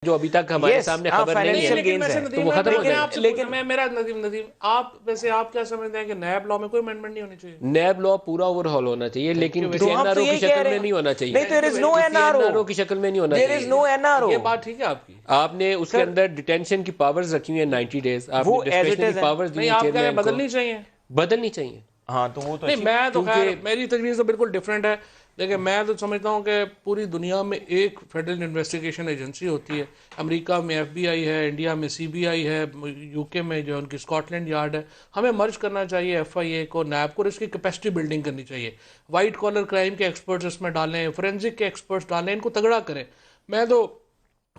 جو ابھی تک ہمارے سامنے خبر نہیں ہے تو وہ ختم ہو جائے. لیکن میں میرا ندیم آپ ویسے آپ کیا سمجھتے ہیں کہ نیب لا میں کوئی امینڈمنٹ نہیں ہونی چاہیے؟ نیب لا پورا اوور ہال ہونا چاہیے لیکن کسی این آر او کی شکل میں نہیں ہونا چاہیے. نہیں there is no NRO کی شکل میں نہیں ہونا there is no NRO. یہ بات ٹھیک ہے آپ کی. آپ نے اس کے اندر ڈیٹینشن کی پاورز رکھی ہوئی ہیں 90 days. آپ نے ڈسکریشنری کی پاورز دی نہیں ہیں آپ کہہ رہے ہیں چیئرمین کو. بدلنی چاہیے. بدلنی چاہیے. ہاں تو وہ تو نہیں میں تو خیر میری تجویز تو بالکل ڈفرینٹ ہے. لیکن میں تو سمجھتا ہوں کہ پوری دنیا میں ایک فیڈرل انویسٹیگیشن ایجنسی ہوتی ہے. امریکہ میں FBI ہے, انڈیا میں CBI ہے, UK میں جو ان کی اسکاٹ لینڈ یارڈ ہے. ہمیں مرج کرنا چاہیے FIA کو, نیب کو, اور اس کی کیپیسٹی بلڈنگ کرنی چاہیے. وائٹ کالر کرائم کے ایکسپرٹس اس میں ڈالیں, فورینزک کے ایکسپرٹس ڈالیں, ان کو تگڑا کریں. میں تو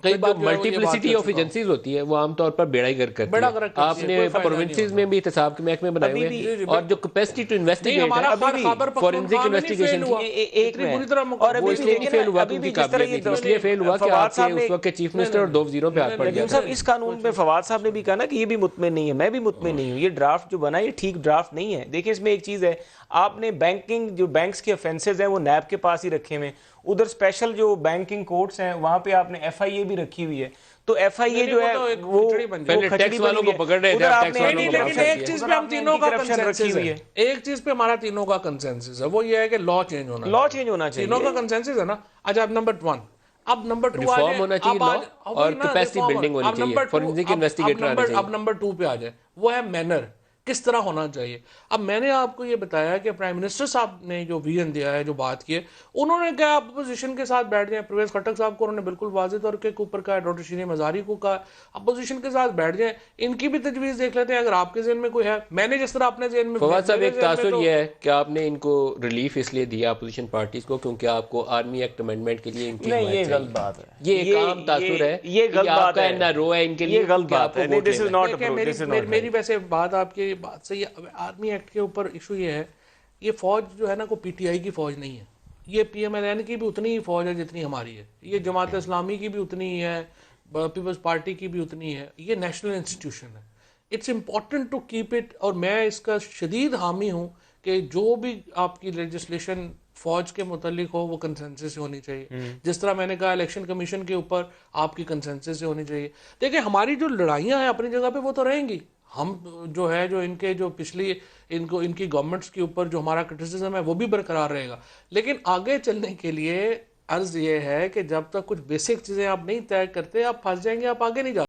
کئی بار ملٹیپلسٹی آف ایجنسیز ہوتی ہے وہ عام طور پر بیڑا ہی گر کرتی ہے. آپ نے پروونسز میں بھی احتساب کے محکمے بنائے ہوئے ہیں اور جو کیپیسٹی ٹو انویسٹیگیٹ ہے فورینزک انویسٹیگیشن اور وہ اس لیے نہیں فیل ہوا کیونکہ قابلیت نہیں, اس لیے فیل ہوا کہ آپ کے اس وقت کے چیف منسٹر اور 2-0 پہ ہاتھ پڑ گیا. صاحب اس قانون پہ فواد صاحب نے بھی کہا نا کہ یہ بھی مطمئن نہیں ہے, میں بھی مطمئن نہیں ہوں. یہ ڈرافٹ جو بنا یہ ٹھیک ڈرافٹ نہیں ہے. دیکھیں اس میں ایک چیز ہے, آپ نے بینکنگ جو بینکس کے افینسز ہیں وہ نیب کے پاس ہی رکھے ہوئے, ادھر اسپیشل جو بینکنگ کورٹس ہیں وہاں پہ آپ نے FIA بھی رکھی ہوئی ہے. تو FIA جو ہے وہ پہلے ٹیکس والوں کو پکڑ رہے تھے, ٹیکس والوں کو لیکن ایک چیز پہ ہم تینوں کا کنسنسس ہے, ایک چیز پہ ہمارا تینوں کا کنسنسس ہے, وہ یہ ہے کہ لا چینج ہونا چاہیے. تینوں کا کنسنسس ہے نا. اچھا اب نمبر 1, اب نمبر 2 ریفارم ہونا چاہیے لا اور کیپیسٹی بلڈنگ ہونی چاہیے, فورینزک انویسٹیگیٹر آنا چاہیے. اب نمبر 2 پہ آ جائے, وہ ہے مینر, کس طرح ہونا چاہیے. اب میں نے آپ کو یہ بتایا کہ پرائم منسٹر صاحب نے جو ویژن دیا ہے, جو بات کی ہے, انہوں نے کہا اپوزیشن کے ساتھ بیٹھ جائیں. پرویز خٹک صاحب کو انہوں نے بالکل واضح طور کے اوپر کہا, ڈاکٹر شیریں مزاری کو کہا اپوزیشن کے ساتھ بیٹھ جائیں, ان کی بھی تجویز دیکھ لیتے ہیں اگر آپ کے ذہن میں کوئی ہے. میں نے جس طرح اپنے ذہن میں فواد صاحب ایک تاثر یہ ہے کہ آپ نے ان کو ریلیف اس لیے دیا اپوزیشن پارٹیز کو کیونکہ آپ کو آرمی ایکٹ امینڈمنٹ کے لیے ان کی نہیں, یہ غلط بات ہے. یہ ایک عام تاثر ہے, یہ غلط آپ بات کا ہے, NRO ہے ان کے لیے, یہ غلط بات ہے. This is not approach. میری ویسے بات آپ کی بات صحیح ہے. آرمی ایکٹ کے اوپر ایشو یہ ہے, یہ فوج جو ہے نا کوئی PTI کی فوج نہیں ہے, یہ PMLN کی بھی اتنی ہی فوج ہے جتنی ہماری ہے, یہ جماعت اسلامی کی بھی اتنی ہی ہے, پیپلز پارٹی کی بھی اتنی ہے. یہ نیشنل انسٹیٹیوشن ہے, it's important to keep it. اور میں اس کا شدید حامی ہوں کہ جو بھی آپ کی لیجسلیشن فوج کے متعلق ہو وہ کنسنسس سے ہونی چاہیے. جس طرح میں نے کہا الیکشن کمیشن کے اوپر آپ کی کنسنسس سے ہونی چاہیے. دیکھیں ہماری جو لڑائیاں ہیں اپنی جگہ پہ وہ تو رہیں گی, ہم جو ہے جو ان کے جو پچھلی ان کی گورنمنٹس کے اوپر جو ہمارا کرٹیسزم ہے وہ بھی برقرار رہے گا. لیکن آگے چلنے کے لیے عرض یہ ہے کہ جب تک کچھ بیسک چیزیں آپ نہیں طے کرتے آپ پھنس جائیں گے, آپ آگے نہیں جا